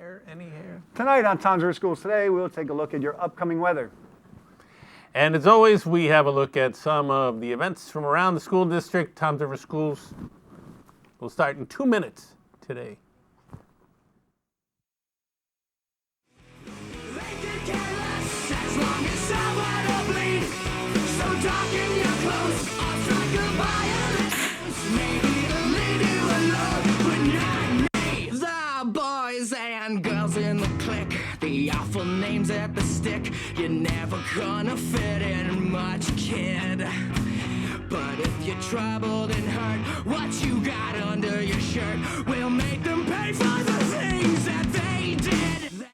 Any hair? Tonight on Tom's River Schools Today, we'll take a look at your upcoming weather. And as always, we have a look at some of the events from around the school district. Tom's River Schools will start in 2 minutes today. And girls in the clique, the awful names at the stick. You're never gonna fit in much, kid. But if you're troubled and hurt, what you got under your shirt will make them pay for the things that they did.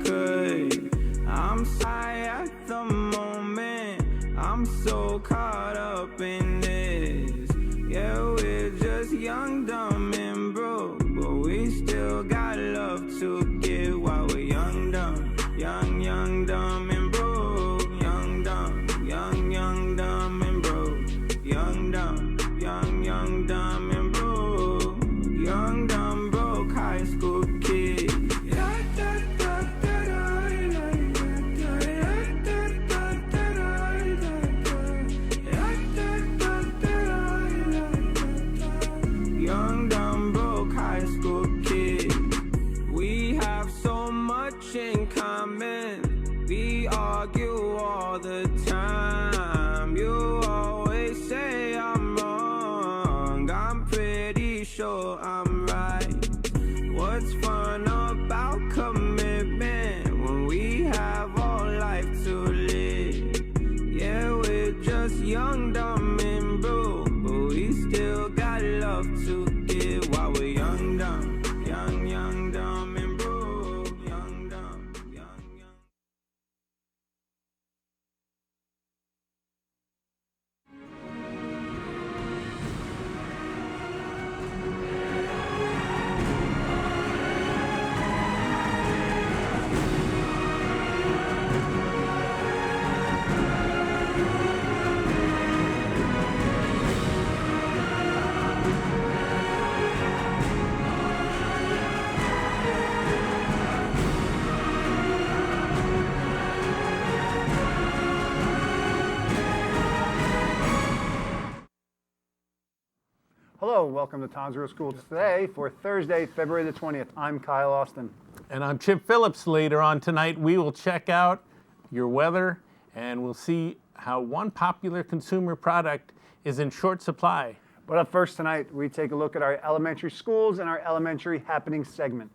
Good, I'm high at the moment. I'm so caught up in this. Yeah, we're just young, dumb, and broke, but we still got love to give while we're young, dumb, young, dumb, and broke. Young, dumb, dumb, and broke. Young, dumb, dumb, and broke. Young, dumb, broke high school kid. Young, dumb, broke high school kid. We have so much in common. We argue all the time. You always say I'm wrong. I'm pretty sure I'm right. What's fun about commitment when we have all life to live? Yeah, we're just young, dumb, and broke, but we still got love to give while we're young, dumb, young, dumb, and broke. Young, dumb, young. Hello, welcome to Tom's River Schools Today for Thursday, February the 20th. I'm Kyle Austin. And I'm Chip Phillips. Later on tonight, we will check out your weather and we'll see how one popular consumer product is in short supply. But up first tonight, we take a look at our elementary schools and our elementary happenings segment.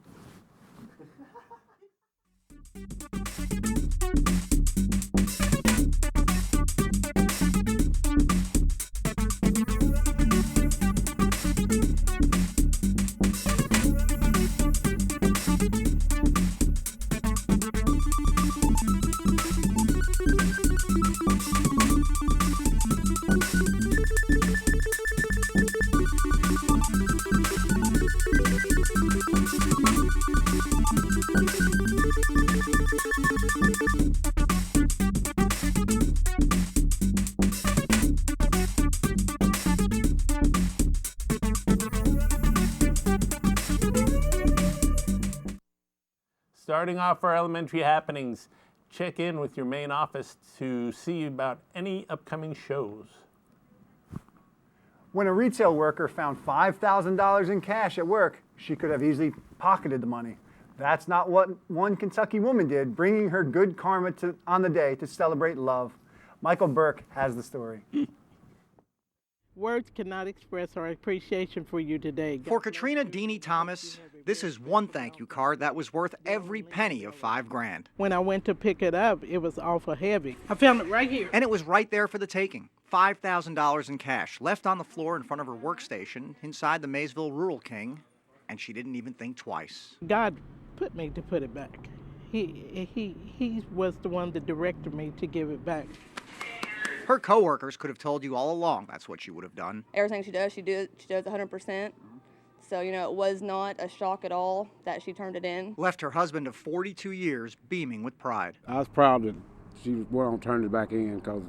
Starting off our elementary happenings, check in with your main office to see about any upcoming shows. When a retail worker found $5,000 in cash at work, she could have easily pocketed the money. That's not what one Kentucky woman did, bringing her good karma on the day to celebrate love. Michael Burke has the story. Words cannot express our appreciation for you today. For Katrina Deanie Thomas, this is one thank you card that was worth every penny of $5,000. When I went to pick it up, it was awful heavy. I found it right here. And it was right there for the taking. $5,000 in cash, left on the floor in front of her workstation inside the Maysville Rural King, and she didn't even think twice. God put me to put it back. He was the one that directed me to give it back. Her coworkers could have told you all along that's what she would have done. Everything she does 100%. So, it was not a shock at all that she turned it in. Left her husband of 42 years beaming with pride. I was proud that she went on turned it back in because,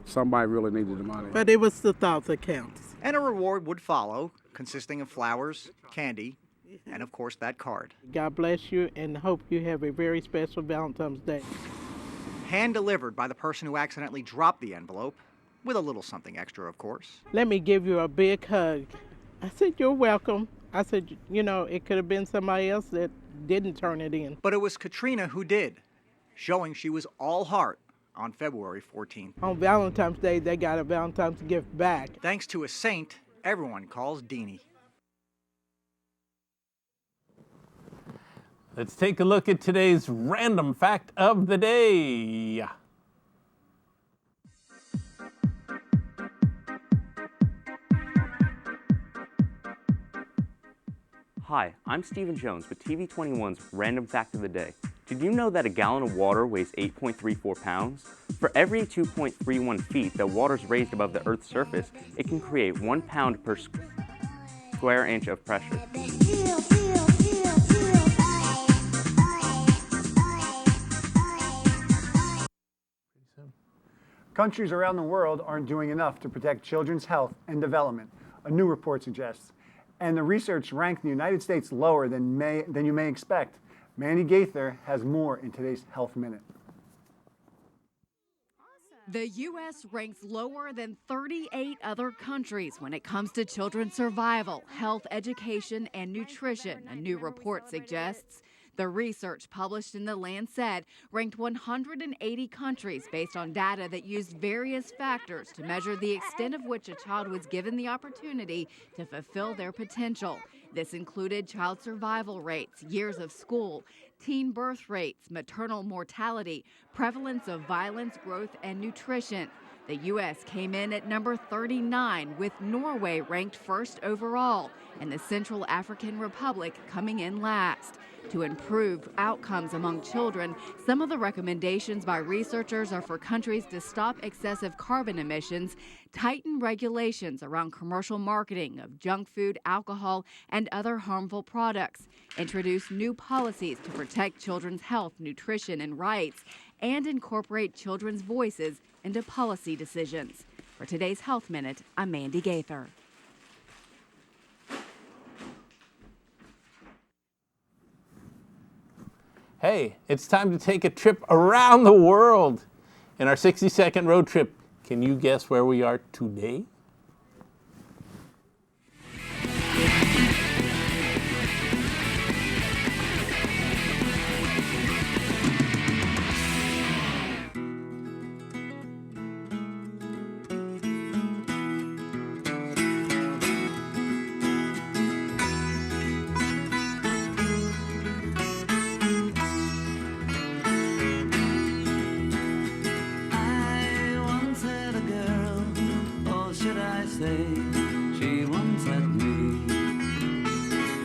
somebody really needed the money. But it was the thought that counts. And a reward would follow, consisting of flowers, candy, and of course that card. God bless you and hope you have a very special Valentine's Day. Hand delivered by the person who accidentally dropped the envelope, with a little something extra, of course. Let me give you a big hug. I said, you're welcome. I said, you know, it could have been somebody else that didn't turn it in. But it was Katrina who did, showing she was all heart on February 14th. On Valentine's Day, they got a Valentine's gift back. Thanks to a saint everyone calls Deanie. Let's take a look at today's random fact of the day. Hi, I'm Stephen Jones with TV21's Random Fact of the Day. Did you know that a gallon of water weighs 8.34 pounds? For every 2.31 feet that water is raised above the Earth's surface, it can create 1 pound per square inch of pressure. Countries around the world aren't doing enough to protect children's health and development, a new report suggests. And the research ranked the United States lower than you may expect. Mandy Gaither has more in today's Health Minute. The U.S. ranks lower than 38 other countries when it comes to children's survival, health, education, and nutrition, a new report suggests. The research published in The Lancet ranked 180 countries based on data that used various factors to measure the extent of which a child was given the opportunity to fulfill their potential. This included child survival rates, years of school, teen birth rates, maternal mortality, prevalence of violence, growth, and nutrition. The U.S. came in at number 39, with Norway ranked first overall, and the Central African Republic coming in last. To improve outcomes among children, some of the recommendations by researchers are for countries to stop excessive carbon emissions, tighten regulations around commercial marketing of junk food, alcohol, and other harmful products, introduce new policies to protect children's health, nutrition, and rights, and incorporate children's voices into policy decisions. For today's Health Minute, I'm Mandy Gaither. Hey, it's time to take a trip around the world. In our 60-second road trip, can you guess where we are today? She once had me.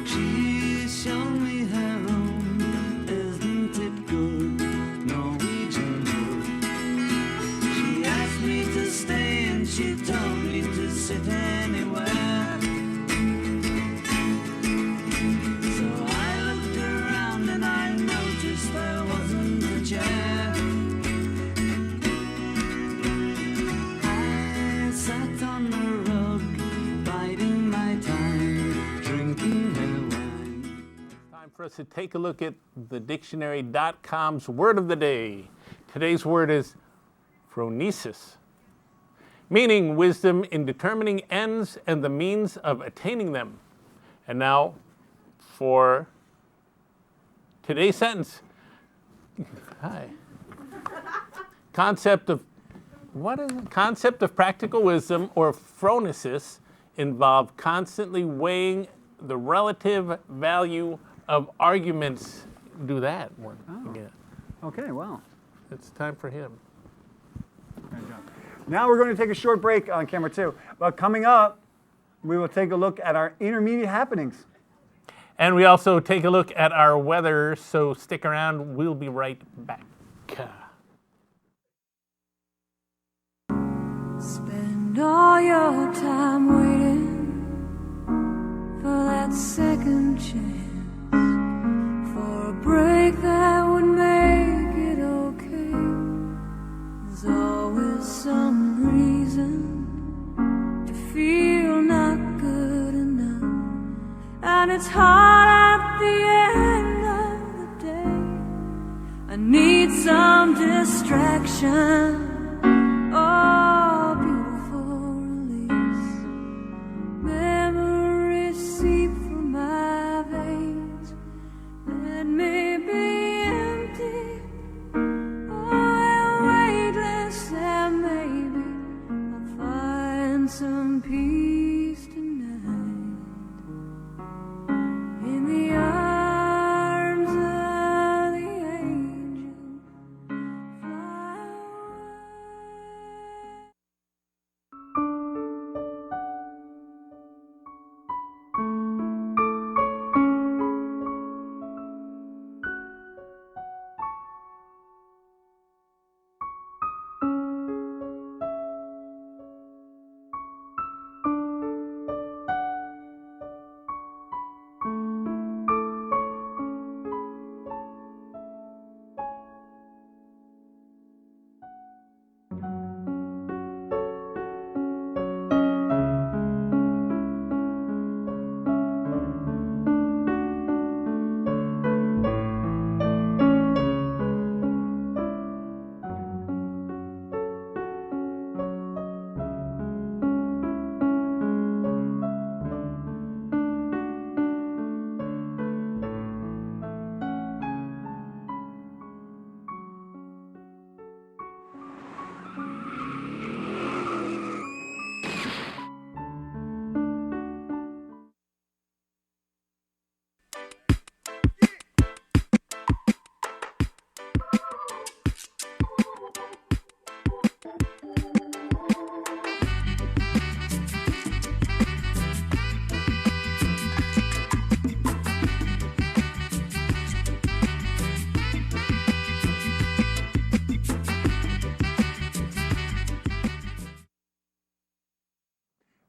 She showed me her room. Isn't it good? Norwegian wood. She asked me to stay and she told me to sit anywhere. So I looked around and I noticed there wasn't a chair. I sat on the for us to take a look at the dictionary.com's word of the day. Today's word is phronesis, meaning wisdom in determining ends and the means of attaining them. And now for today's sentence. Hi. Concept of practical wisdom, or phronesis, involve constantly weighing the relative value of arguments. Do that one again. Okay, well. It's time for him. Great job. Now we're going to take a short break on camera 2. But coming up, we will take a look at our intermediate happenings. And we also take a look at our weather, so stick around. We'll be right back. Spend all your time waiting for that second chance, for a break that would make it okay. There's always some reason from distraction. Oh, beautiful release. Memories seep through my veins. Let me be empty. Oh, weightless, and maybe I'll find some peace tonight in the arms of the angel. Fly away.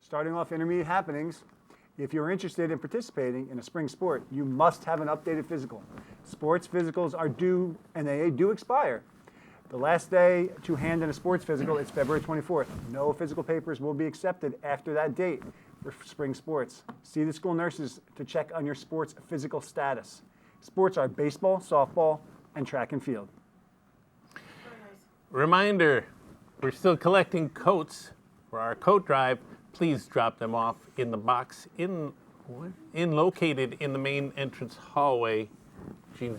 Starting off intermediate happenings, if you're interested in participating in a spring sport, you must have an updated physical. Sports physicals are due, and they do expire. The last day to hand in a sports physical is February 24th. No physical papers will be accepted after that date for spring sports. See the school nurses to check on your sports physical status. Sports are baseball, softball, and track and field. Reminder, we're still collecting coats for our coat drive. Please drop them off in the box located in the main entrance hallway. Gina.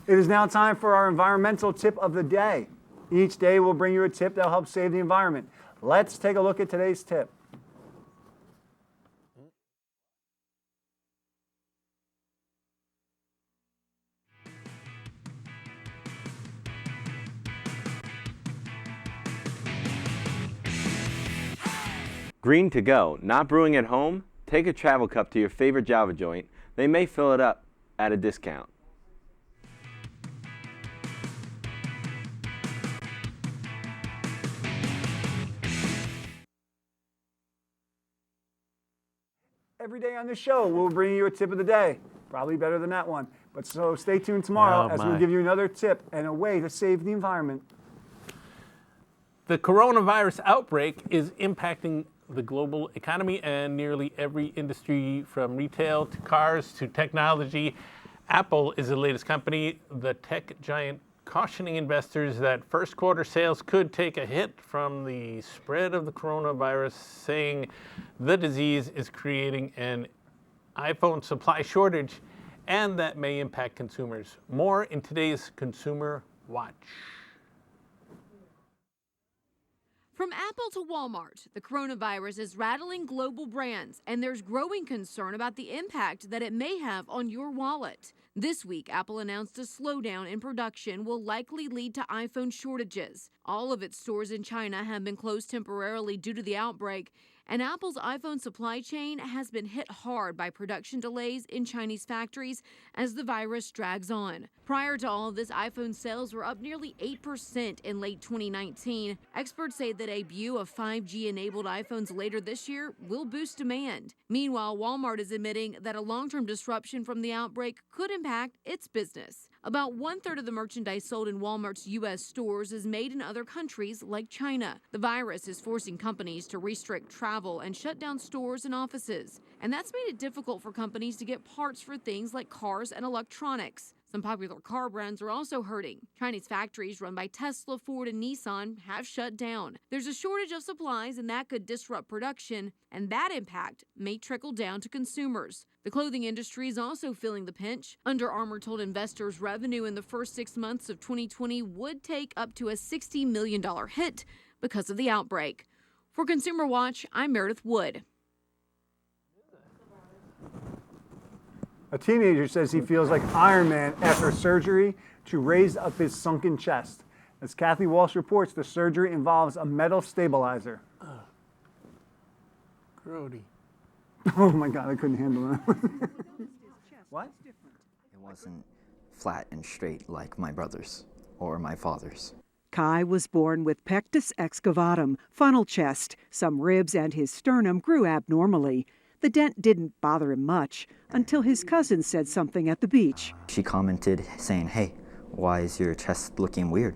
It is now time for our environmental tip of the day. Each day we'll bring you a tip that will help save the environment. Let's take a look at today's tip. Green to go. Not brewing at home? Take a travel cup to your favorite Java joint. They may fill it up at a discount. Every day on this show, we'll bring you a tip of the day. Probably better than that one. But so stay tuned tomorrow as we'll give you another tip and a way to save the environment. The coronavirus outbreak is impacting the global economy and nearly every industry from retail to cars to technology. Apple is the latest company, the tech giant, cautioning investors that first quarter sales could take a hit from the spread of the coronavirus, saying the disease is creating an iPhone supply shortage and that may impact consumers. More in today's Consumer Watch. From Apple to Walmart, the coronavirus is rattling global brands, and there's growing concern about the impact that it may have on your wallet. This week, Apple announced a slowdown in production will likely lead to iPhone shortages. All of its stores in China have been closed temporarily due to the outbreak, and Apple's iPhone supply chain has been hit hard by production delays in Chinese factories as the virus drags on. Prior to all of this, iPhone sales were up nearly 8% in late 2019. Experts say the debut of 5G-enabled iPhones later this year will boost demand. Meanwhile, Walmart is admitting that a long-term disruption from the outbreak could impact its business. About 1/3 of the merchandise sold in Walmart's U.S. stores is made in other countries like China. The virus is forcing companies to restrict travel and shut down stores and offices. And that's made it difficult for companies to get parts for things like cars and electronics. Some popular car brands are also hurting. Chinese factories run by Tesla, Ford, and Nissan have shut down. There's a shortage of supplies, and that could disrupt production, and that impact may trickle down to consumers. The clothing industry is also feeling the pinch. Under Armour told investors revenue in the first 6 months of 2020 would take up to a $60 million hit because of the outbreak. For Consumer Watch, I'm Meredith Wood. A teenager says he feels like Iron Man after surgery to raise up his sunken chest. As Kathy Walsh reports, the surgery involves a metal stabilizer. Grody. Oh my God, I couldn't handle that. What? It wasn't flat and straight like my brother's or my father's. Kai was born with pectus excavatum, funnel chest. Some ribs and his sternum grew abnormally. The dent didn't bother him much until his cousin said something at the beach. She commented saying, "Hey, why is your chest looking weird?"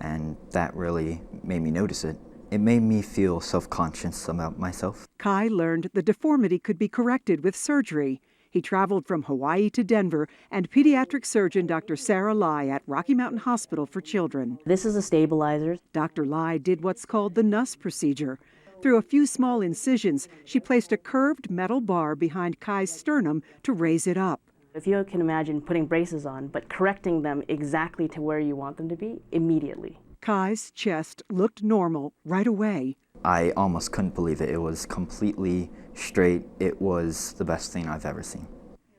And that really made me notice it. It made me feel self-conscious about myself. Kai learned the deformity could be corrected with surgery. He traveled from Hawaii to Denver, and pediatric surgeon Dr. Sarah Lai at Rocky Mountain Hospital for Children. This is a stabilizer. Dr. Lai did what's called the Nuss procedure. Through a few small incisions, she placed a curved metal bar behind Kai's sternum to raise it up. If you can imagine putting braces on, but correcting them exactly to where you want them to be immediately. Kai's chest looked normal right away. I almost couldn't believe it. It was completely straight. It was the best thing I've ever seen.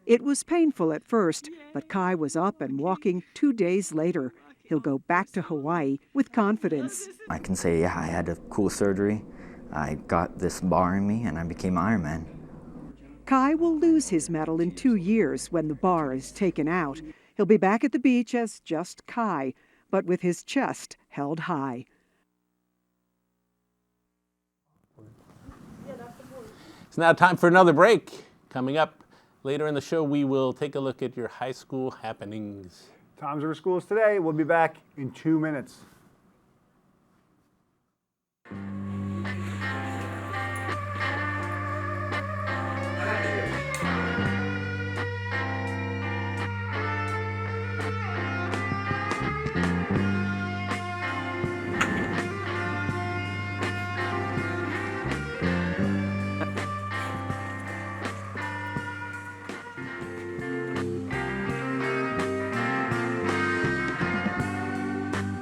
It was painful at first, but Kai was up and walking 2 days later. He'll go back to Hawaii with confidence. I can say, yeah, I had a cool surgery. I got this bar in me and I became Iron Man. Kai will lose his medal in 2 years when the bar is taken out. He'll be back at the beach as just Kai, but with his chest held high. It's now time for another break. Coming up later in the show, we will take a look at your high school happenings. Times River Schools today. We'll be back in 2 minutes.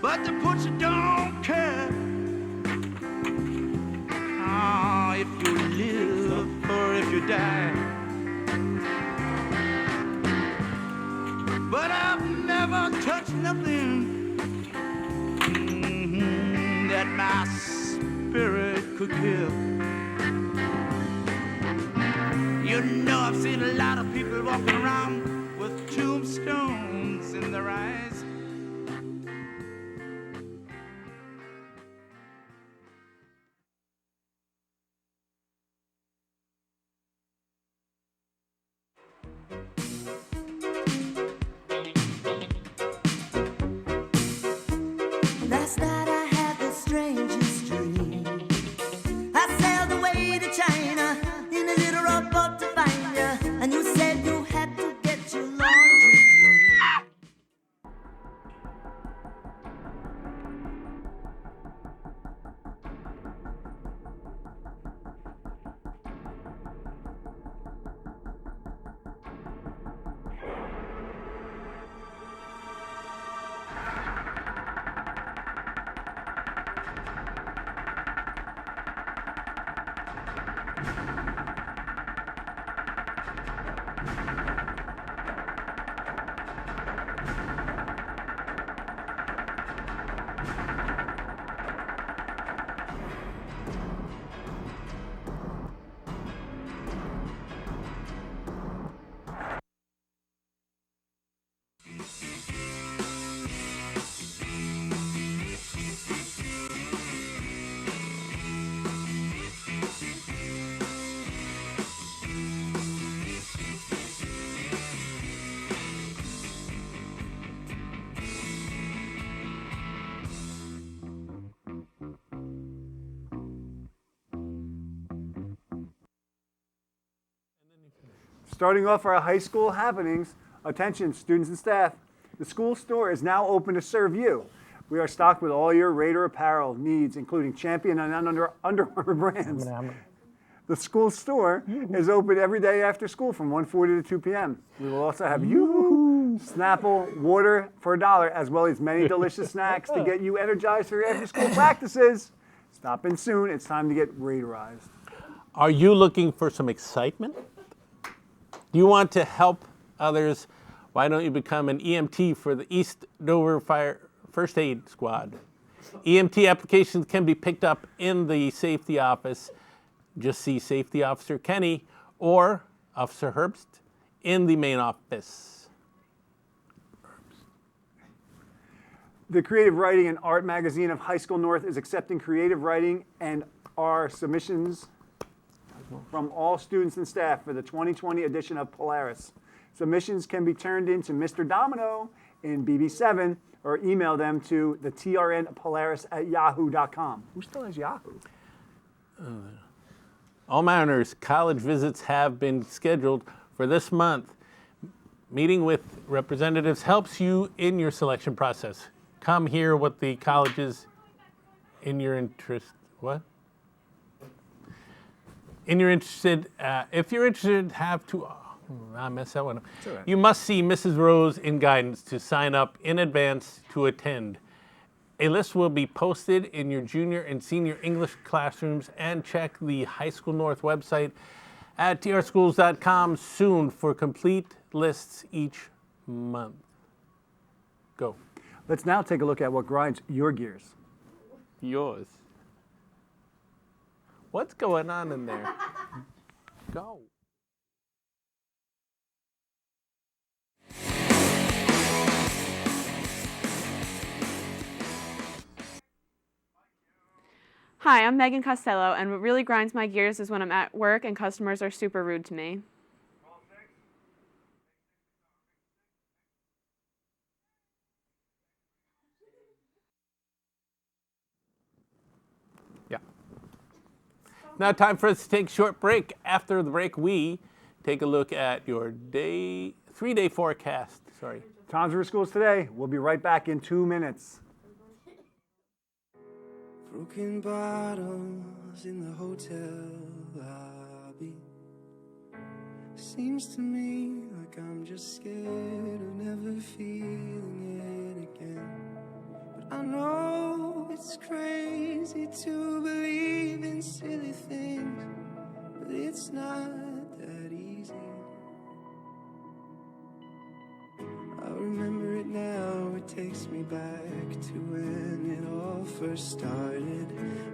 But the butcher don't care if you live or if you die. But I've never touched nothing that my spirit could kill. You know, I've seen a lot of people walking around with tombstones in their eyes. Last night I had the strangest dream. I sailed away to China in a little rowboat to find you, and you said you had to get your laundry clean. Starting off our high school happenings, Attention, students and staff. The school store is now open to serve you. We are stocked with all your Raider apparel needs, including Champion and Under Armour brands. The school store is open every day after school from 1:40 to 2 p.m. We will also have Snapple water for $1, as well as many delicious snacks to get you energized for your after-school practices. Stop in soon. It's time to get Raiderized. Are you looking for some excitement? Do you want to help others? Why don't you become an EMT for the East Dover Fire First Aid Squad? EMT applications can be picked up in the safety office. Just see Safety Officer Kenny or Officer Herbst in the main office. The Creative Writing and Art magazine of High School North is accepting creative writing and our submissions from all students and staff for the 2020 edition of Polaris. Submissions can be turned in to Mr. Domino in BB7 or email them to the trnpolaris@yahoo.com. Who still has Yahoo? All Mariners college visits have been scheduled for this month. Meeting with representatives helps you in your selection process. Come hear what the colleges in your interest, what? In your interested, if you're interested, have to, I messed that one up. All right. You must see Mrs. Rose in guidance to sign up in advance to attend. A list will be posted in your junior and senior English classrooms, and check the High School North website at trschools.com soon for complete lists each month. Go. Let's now take a look at what grinds your gears. Yours. What's going on in there? Go. Hi, I'm Megan Costello, and what really grinds my gears is when I'm at work and customers are super rude to me. Yeah. Now time for us to take a short break. After the break, we take a look at your three-day forecast. Sorry. Times for schools today. We'll be right back in 2 minutes. Broken bottles in the hotel lobby. Seems to me like I'm just scared of never feeling it again. But I know it's crazy to believe in silly things, but it's not that easy. I remember it now, it takes me back to when it all first started.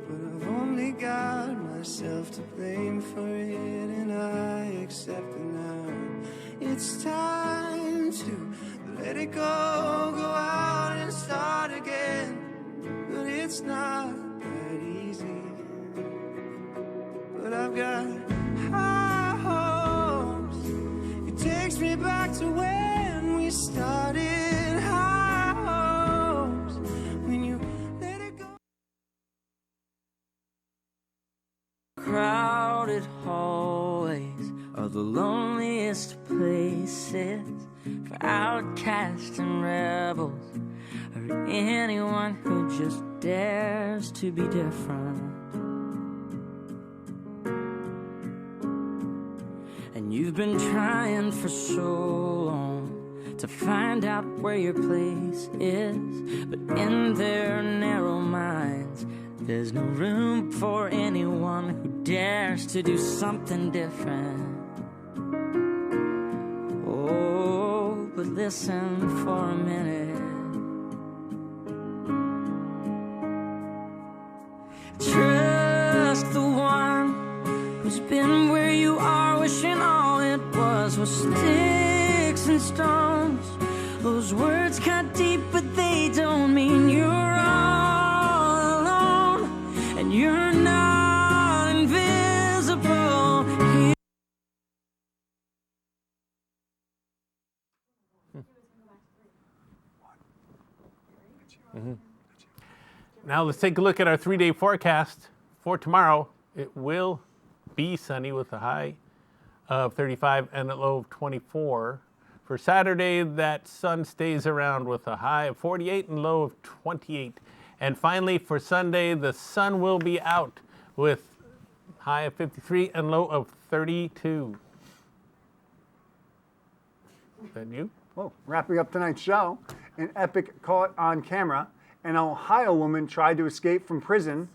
But I've only got myself to blame for it, and I accept it now. It's time to let it go out and start again. But it's not that easy. But I've got high hopes. It takes me back to when we started. High hopes when you let it go. Crowded hallways are the loneliest places for outcasts and rebels, or anyone who just dares to be different. And you've been trying for so long to find out where your place is, but in their narrow minds there's no room for anyone who dares to do something different. Oh, but listen for a minute. Trust the one who's been where you are, wishing all it was sticks and stones. Those words cut deep, but they don't mean you're all alone, and you're not invisible. Now let's take a look at our 3-day forecast for tomorrow. It will be sunny with a high of 35 and a low of 24. For For Saturday, that sun stays around with a high of 48 and low of 28. And finally, for Sunday, the sun will be out with high of 53 and low of 32. Is that you? Well, wrapping up tonight's show, an epic caught on camera. An Ohio woman tried to escape from prison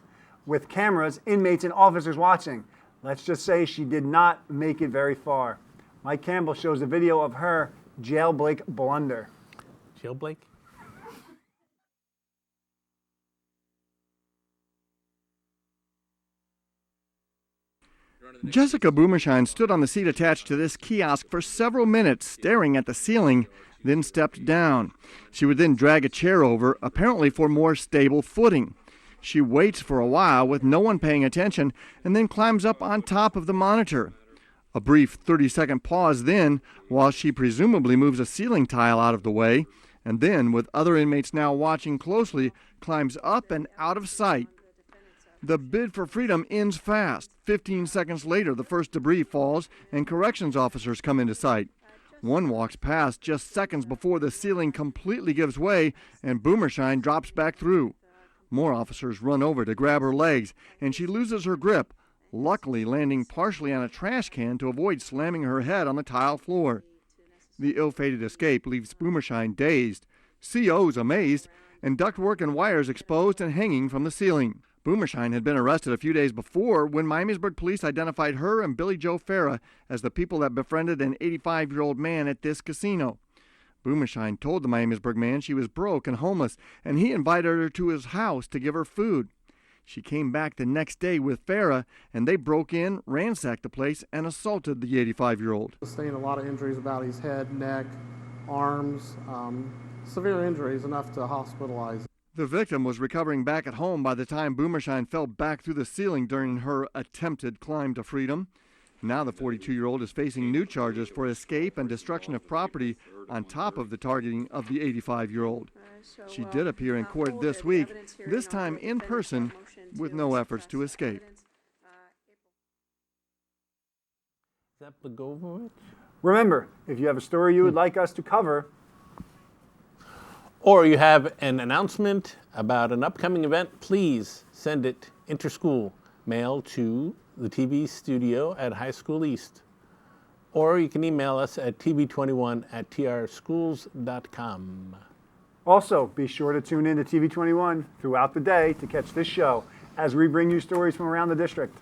with cameras, inmates, and officers watching. Let's just say she did not make it very far. Mike Campbell shows a video of her jailbreak blunder. Jailbreak? Jessica Boomershine stood on the seat attached to this kiosk for several minutes, staring at the ceiling, then stepped down. She would then drag a chair over, apparently for more stable footing. She waits for a while with no one paying attention and then climbs up on top of the monitor. A brief 30-second pause then, while she presumably moves a ceiling tile out of the way, and then, with other inmates now watching closely, climbs up and out of sight. The bid for freedom ends fast. 15 seconds later, the first debris falls and corrections officers come into sight. One walks past just seconds before the ceiling completely gives way and Boomershine drops back through. More officers run over to grab her legs, and she loses her grip, luckily landing partially on a trash can to avoid slamming her head on the tile floor. The ill-fated escape leaves Boomershine dazed, COs amazed, and ductwork and wires exposed and hanging from the ceiling. Boomershine had been arrested a few days before when Miamisburg police identified her and Billy Joe Farah as the people that befriended an 85-year-old man at this casino. Boomershine told the Miamisburg man she was broke and homeless, and he invited her to his house to give her food. She came back the next day with Farah, and they broke in, ransacked the place, and assaulted the 85-year-old. Sustained a lot of injuries about his head, neck, arms, severe injuries, enough to hospitalize. The victim was recovering back at home by the time Boomershine fell back through the ceiling during her attempted climb to freedom. Now the 42-year-old is facing new charges for escape and destruction of property on top of the targeting of the 85-year-old. She did appear in court this week, this time in person, with no efforts to escape. Remember, if you have a story you would like us to cover, or you have an announcement about an upcoming event, please send it interschool mail to the TV studio at High School East. Or you can email us at tv21@trschools.com. Also, be sure to tune in to TV21 throughout the day to catch this show as we bring you stories from around the district.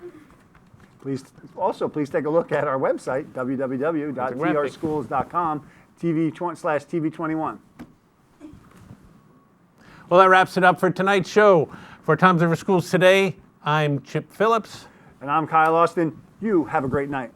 Please take a look at our website, www.trschools.com/TV21. Well, that wraps it up for tonight's show. For Tom's River Schools Today, I'm Chip Phillips. And I'm Kyle Austin. You have a great night.